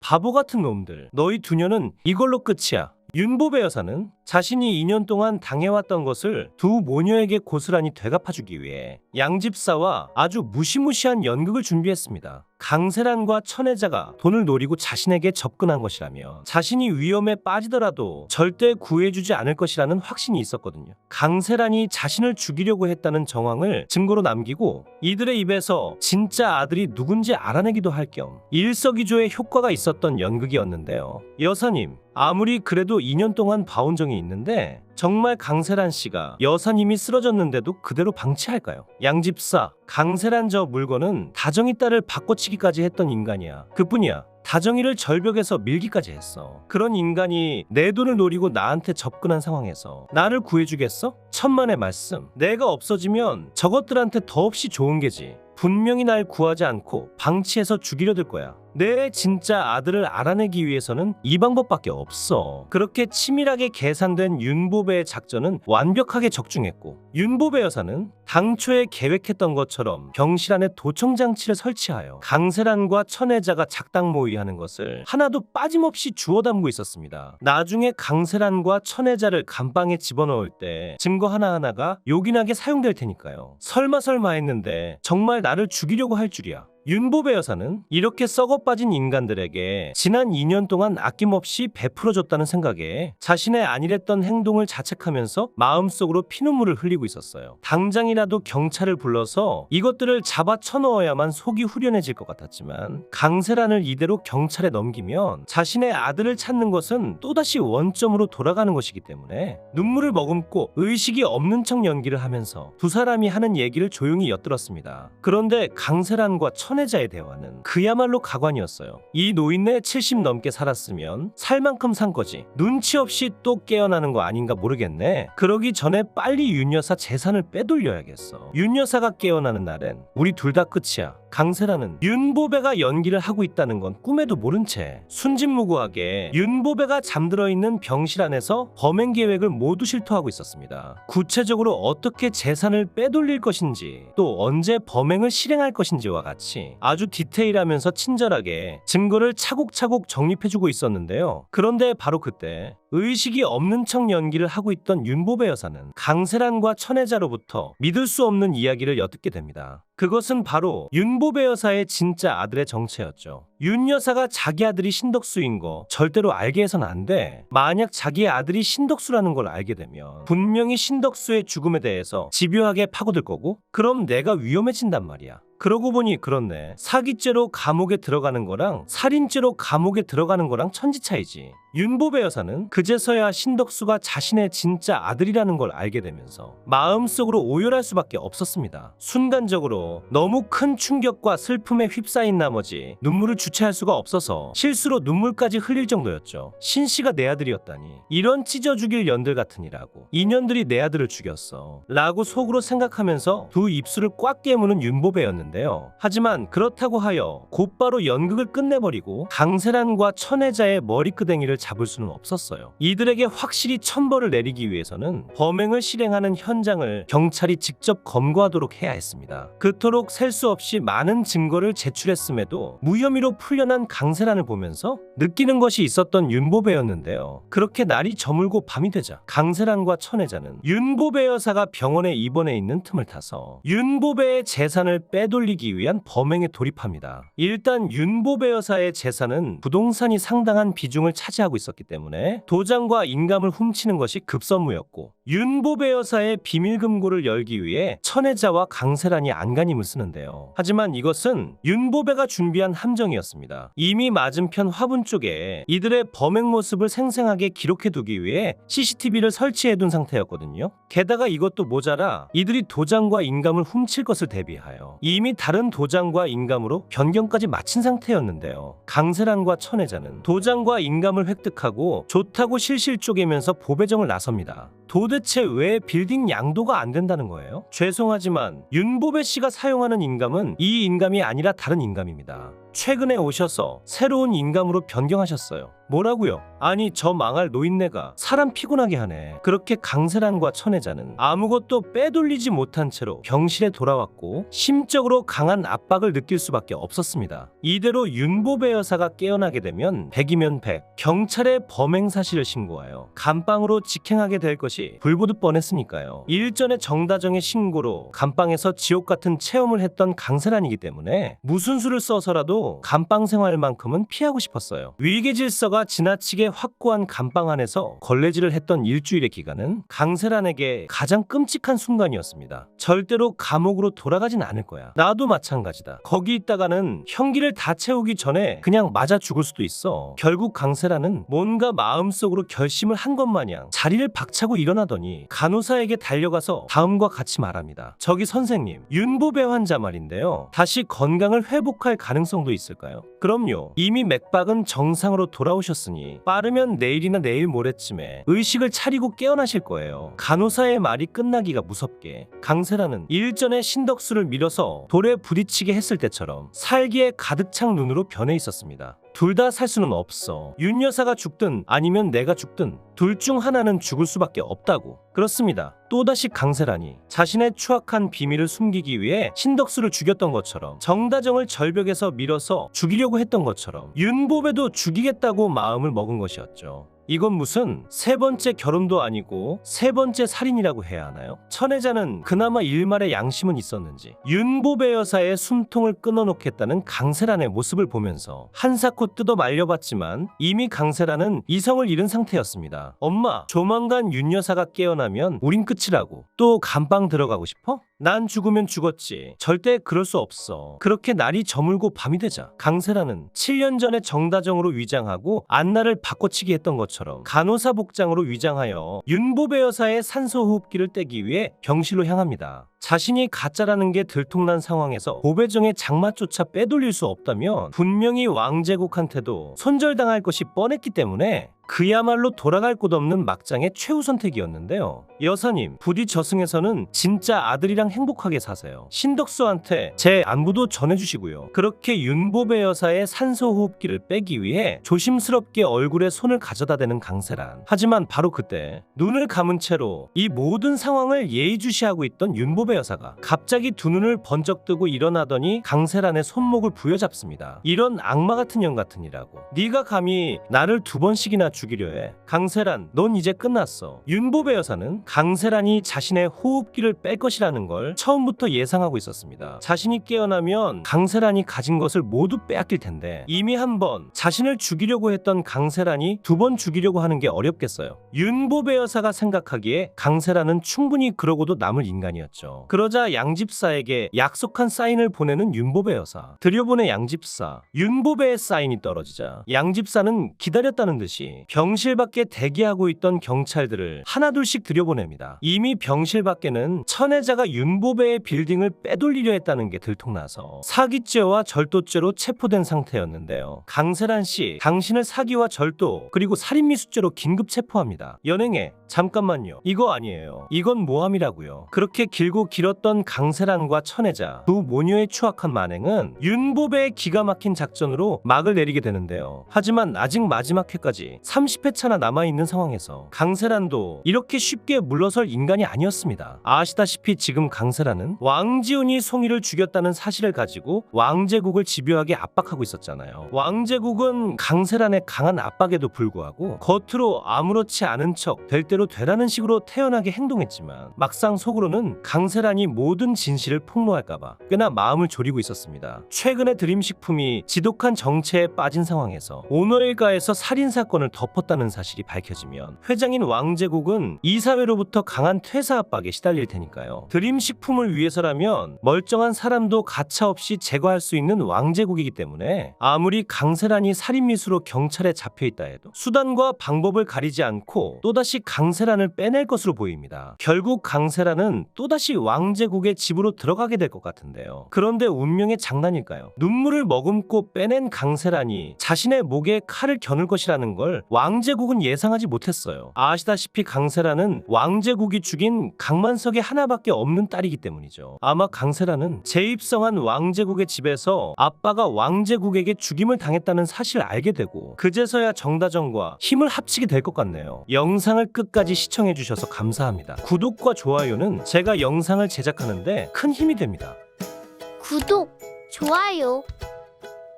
바보 같은 놈들. 너희 두녀는 이걸로 끝이야. 윤보배 여사는 자신이 2년 동안 당해왔던 것을 두 모녀에게 고스란히 되갚아주기 위해 양집사와 아주 무시무시한 연극을 준비했습니다. 강세란과 천혜자가 돈을 노리고 자신에게 접근한 것이라며 자신이 위험에 빠지더라도 절대 구해주지 않을 것이라는 확신이 있었거든요. 강세란이 자신을 죽이려고 했다는 정황을 증거로 남기고 이들의 입에서 진짜 아들이 누군지 알아내기도 할 겸 일석이조의 효과가 있었던 연극이었는데요. 여사님, 아무리 그래도 2년 동안 봐온 적이 있는데 정말 강세란 씨가 여사님이 쓰러졌는데도 그대로 방치할까요? 양집사, 강세란 저 물건은 다정이 딸을 바꿔치기까지 했던 인간이야. 그뿐이야. 다정이를 절벽에서 밀기까지 했어. 그런 인간이 내 돈을 노리고 나한테 접근한 상황에서 나를 구해주겠어? 천만의 말씀. 내가 없어지면 저것들한테 더없이 좋은 게지. 분명히 날 구하지 않고 방치해서 죽이려 들 거야. 내 진짜 아들을 알아내기 위해서는 이 방법밖에 없어. 그렇게 치밀하게 계산된 윤보배의 작전은 완벽하게 적중했고, 윤보배 여사는 당초에 계획했던 것처럼 병실 안에 도청장치를 설치하여 강세란과 천혜자가 작당 모의하는 것을 하나도 빠짐없이 주워 담고 있었습니다. 나중에 강세란과 천혜자를 감방에 집어넣을 때 증거 하나하나가 요긴하게 사용될 테니까요. 설마 했는데 정말 나를 죽이려고 할 줄이야. 윤보배 여사는 이렇게 썩어빠진 인간들에게 지난 2년 동안 아낌없이 베풀어줬다는 생각에 자신의 안일했던 행동을 자책하면서 마음속으로 피눈물을 흘리고 있었어요. 당장이라도 경찰을 불러서 이것들을 잡아 쳐넣어야만 속이 후련해질 것 같았지만 강세란을 이대로 경찰에 넘기면 자신의 아들을 찾는 것은 또다시 원점으로 돌아가는 것이기 때문에 눈물을 머금고 의식이 없는 척 연기를 하면서 두 사람이 하는 얘기를 조용히 엿들었습니다. 그런데 강세란과 천혜자의 대화는 그야말로 가관이었어요. 이 노인네 70 넘게 살았으면 살 만큼 산 거지. 눈치 없이 또 깨어나는 거 아닌가 모르겠네. 그러기 전에 빨리 윤 여사 재산을 빼돌려야겠어. 윤 여사가 깨어나는 날엔 우리 둘 다 끝이야. 강세란은 윤보배가 연기를 하고 있다는 건 꿈에도 모른 채 순진무구하게 윤보배가 잠들어 있는 병실 안에서 범행 계획을 모두 실토하고 있었습니다. 구체적으로 어떻게 재산을 빼돌릴 것인지 또 언제 범행을 실행할 것인지와 같이 아주 디테일하면서 친절하게 증거를 차곡차곡 정립해주고 있었는데요. 그런데 바로 그때 의식이 없는 척 연기를 하고 있던 윤보배 여사는 강세란과 천혜자로부터 믿을 수 없는 이야기를 엿듣게 됩니다. 그것은 바로 윤보배 여사의 진짜 아들의 정체였죠. 윤 여사가 자기 아들이 신덕수인 거 절대로 알게 해서는 안 돼. 만약 자기의 아들이 신덕수라는 걸 알게 되면 분명히 신덕수의 죽음에 대해서 집요하게 파고들 거고, 그럼 내가 위험해진단 말이야. 그러고 보니 그렇네. 사기죄로 감옥에 들어가는 거랑 살인죄로 감옥에 들어가는 거랑 천지 차이지. 윤보배 여사는 그제서야 신덕수가 자신의 진짜 아들이라는 걸 알게 되면서 마음속으로 오열할 수밖에 없었습니다. 순간적으로 너무 큰 충격과 슬픔에 휩싸인 나머지 눈물을 주체할 수가 없어서 실수로 눈물까지 흘릴 정도였죠. 신씨가 내 아들이었다니, 이런 찢어 죽일 년들 같으니라고. 이년들이 내 아들을 죽였어 라고 속으로 생각하면서 두 입술을 꽉 깨무는 윤보배였는데요. 하지만 그렇다고 하여 곧바로 연극을 끝내버리고 강세란과 천혜자의 머리끄댕이를 잡을 수는 없었어요. 이들에게 확실히 천벌을 내리기 위해서는 범행을 실행하는 현장을 경찰이 직접 검거하도록 해야 했습니다. 그토록 셀 수 없이 많은 증거를 제출했음에도 무혐의로 풀려난 강세란을 보면서 느끼는 것이 있었던 윤보배였는데요. 그렇게 날이 저물고 밤이 되자 강세란과 천혜자는 윤보배 여사가 병원에 입원해 있는 틈을 타서 윤보배의 재산을 빼돌리기 위한 범행에 돌입합니다. 일단 윤보배 여사의 재산은 부동산이 상당한 비중을 차지하고 있었기 때문에 도장과 인감을 훔치는 것이 급선무였고, 윤보배 여사의 비밀금고를 열기 위해 천혜자와 강세란이 안간힘을 쓰는데요. 하지만 이것은 윤보배가 준비한 함정이었습니다. 이미 맞은편 화분 쪽에 이들의 범행 모습을 생생하게 기록해두기 위해 CCTV를 설치해둔 상태였거든요. 게다가 이것도 모자라 이들이 도장과 인감을 훔칠 것을 대비하여 이미 다른 도장과 인감으로 변경까지 마친 상태였는데요. 강세란과 천혜자는 도장과 인감을 획득하고 좋다고 실실 쪼개면서 보배정을 나섭니다. 도대체 왜 빌딩 양도가 안 된다는 거예요? 죄송하지만 윤보배 씨가 사용하는 인감은 이 인감이 아니라 다른 인감입니다. 최근에 오셔서 새로운 인감으로 변경하셨어요. 뭐라고요? 아니 저 망할 노인네가 사람 피곤하게 하네. 그렇게 강세란과 천혜자는 아무것도 빼돌리지 못한 채로 병실에 돌아왔고 심적으로 강한 압박을 느낄 수밖에 없었습니다. 이대로 윤보배 여사가 깨어나게 되면 100이면 100, 경찰에 범행 사실을 신고하여 감방으로 직행하게 될 것이 불보듯 뻔했으니까요. 일전에 정다정의 신고로 감방에서 지옥 같은 체험을 했던 강세란이기 때문에 무슨 수를 써서라도 감방 생활만큼은 피하고 싶었어요. 위계 질서가 지나치게 확고한 감방 안에서 걸레질을 했던 일주일의 기간은 강세란에게 가장 끔찍한 순간이었습니다. 절대로 감옥으로 돌아가진 않을 거야. 나도 마찬가지다. 거기 있다가는 형기를 다 채우기 전에 그냥 맞아 죽을 수도 있어. 결국 강세란은 뭔가 마음속으로 결심을 한 것 마냥 자리를 박차고 일어나더니 간호사에게 달려가서 다음과 같이 말합니다. 저기 선생님, 윤보배 환자 말인데요. 다시 건강을 회복할 가능성도 있을까요? 그럼요. 이미 맥박은 정상으로 돌아오셨으니 빠르면 내일이나 내일 모레쯤에 의식을 차리고 깨어나실 거예요. 간호사의 말이 끝나기가 무섭게 강세란은 일전에 신덕수를 밀어서 돌에 부딪히게 했을 때처럼 살기에 가득 찬 눈으로 변해 있었습니다. 둘 다 살 수는 없어. 윤 여사가 죽든 아니면 내가 죽든 둘 중 하나는 죽을 수밖에 없다고. 그렇습니다. 또다시 강세란이 자신의 추악한 비밀을 숨기기 위해 신덕수를 죽였던 것처럼, 정다정을 절벽에서 밀어서 죽이려고 했던 것처럼 윤보배도 죽이겠다고 마음을 먹은 것이었죠. 이건 무슨 세 번째 결혼도 아니고 세 번째 살인이라고 해야 하나요? 천혜자는 그나마 일말의 양심은 있었는지 윤보배 여사의 숨통을 끊어놓겠다는 강세란의 모습을 보면서 한사코 뜯어 말려봤지만 이미 강세란은 이성을 잃은 상태였습니다. 엄마, 조만간 윤 여사가 깨어나면 우린 끝이라고. 또 감방 들어가고 싶어? 난 죽으면 죽었지. 절대 그럴 수 없어. 그렇게 날이 저물고 밤이 되자 강세란은 7년 전에 정다정으로 위장하고 안나를 바꿔치기 했던 것처럼 간호사 복장으로 위장하여 윤보배 여사의 산소호흡기를 떼기 위해 병실로 향합니다. 자신이 가짜라는 게 들통난 상황에서 보배정의 장마조차 빼돌릴 수 없다면 분명히 왕제국한테도 손절당할 것이 뻔했기 때문에 그야말로 돌아갈 곳 없는 막장의 최후 선택이었는데요. 여사님, 부디 저승에서는 진짜 아들이랑 행복하게 사세요. 신덕수한테 제 안부도 전해주시고요. 그렇게 윤보배 여사의 산소호흡기를 빼기 위해 조심스럽게 얼굴에 손을 가져다 대는 강세란. 하지만 바로 그때 눈을 감은 채로 이 모든 상황을 예의주시하고 있던 윤보배 여사가 갑자기 두 눈을 번쩍 뜨고 일어나더니 강세란의 손목을 부여잡습니다. 이런 악마 같은 년 같으니라고. 네가 감히 나를 두 번씩이나 죽이려 해. 강세란, 넌 이제 끝났어. 윤보배 여사는 강세란이 자신의 호흡기를 뺄 것이라는 걸 처음부터 예상하고 있었습니다. 자신이 깨어나면 강세란이 가진 것을 모두 빼앗길 텐데 이미 한 번 자신을 죽이려고 했던 강세란이 두 번 죽이려고 하는 게 어렵겠어요. 윤보배 여사가 생각하기에 강세란은 충분히 그러고도 남을 인간이었죠. 그러자 양집사에게 약속한 사인을 보내는 윤보배 여사. 들여보내 양집사. 윤보배의 사인이 떨어지자 양집사는 기다렸다는 듯이 병실 밖에 대기하고 있던 경찰들을 하나둘씩 들여보냅니다. 이미 병실 밖에는 천혜자가 윤보배의 빌딩을 빼돌리려 했다는 게 들통나서 사기죄와 절도죄로 체포된 상태였는데요. 강세란 씨, 당신을 사기와 절도 그리고 살인미수죄로 긴급 체포합니다. 연행해. 잠깐만요. 이거 아니에요. 이건 모함이라고요. 그렇게 길고 길었던 강세란과 천혜자 두 모녀의 추악한 만행은 윤보배의 기가 막힌 작전으로 막을 내리게 되는데요. 하지만 아직 마지막 회까지 30회차나 남아있는 상황에서 강세란도 이렇게 쉽게 물러설 인간이 아니었습니다. 아시다시피 지금 강세란은 왕지훈이 송이를 죽였다는 사실을 가지고 왕제국을 집요하게 압박하고 있었잖아요. 왕제국은 강세란의 강한 압박에도 불구하고 겉으로 아무렇지 않은 척 될 대로 되라는 식으로 태연하게 행동했지만 막상 속으로는 강세란이 모든 진실을 폭로할까봐 꽤나 마음을 졸이고 있었습니다. 최근에 드림식품이 지독한 정체에 빠진 상황에서 오너일가에서 살인사건을 덮었다는 사실이 밝혀지면 회장인 왕제국은 이사회로부터 강한 퇴사 압박에 시달릴 테니까요. 드림식품을 위해서라면 멀쩡한 사람도 가차없이 제거할 수 있는 왕제국이기 때문에 아무리 강세란이 살인미수로 경찰에 잡혀있다 해도 수단과 방법을 가리지 않고 또다시 강세란을 빼낼 것으로 보입니다. 결국 강세란은 또다시 왕제국의 집으로 들어가게 될 것 같은데요. 그런데 운명의 장난일까요? 눈물을 머금고 빼낸 강세란이 자신의 목에 칼을 겨눌 것이라는 걸 왕제국은 예상하지 못했어요. 아시다시피 강세라는 왕제국이 죽인 강만석의 하나밖에 없는 딸이기 때문이죠. 아마 강세라는 재입성한 왕제국의 집에서 아빠가 왕제국에게 죽임을 당했다는 사실을 알게 되고 그제서야 정다정과 힘을 합치게 될 것 같네요. 영상을 끝까지 시청해주셔서 감사합니다. 구독과 좋아요는 제가 영상을 제작하는데 큰 힘이 됩니다. 구독, 좋아요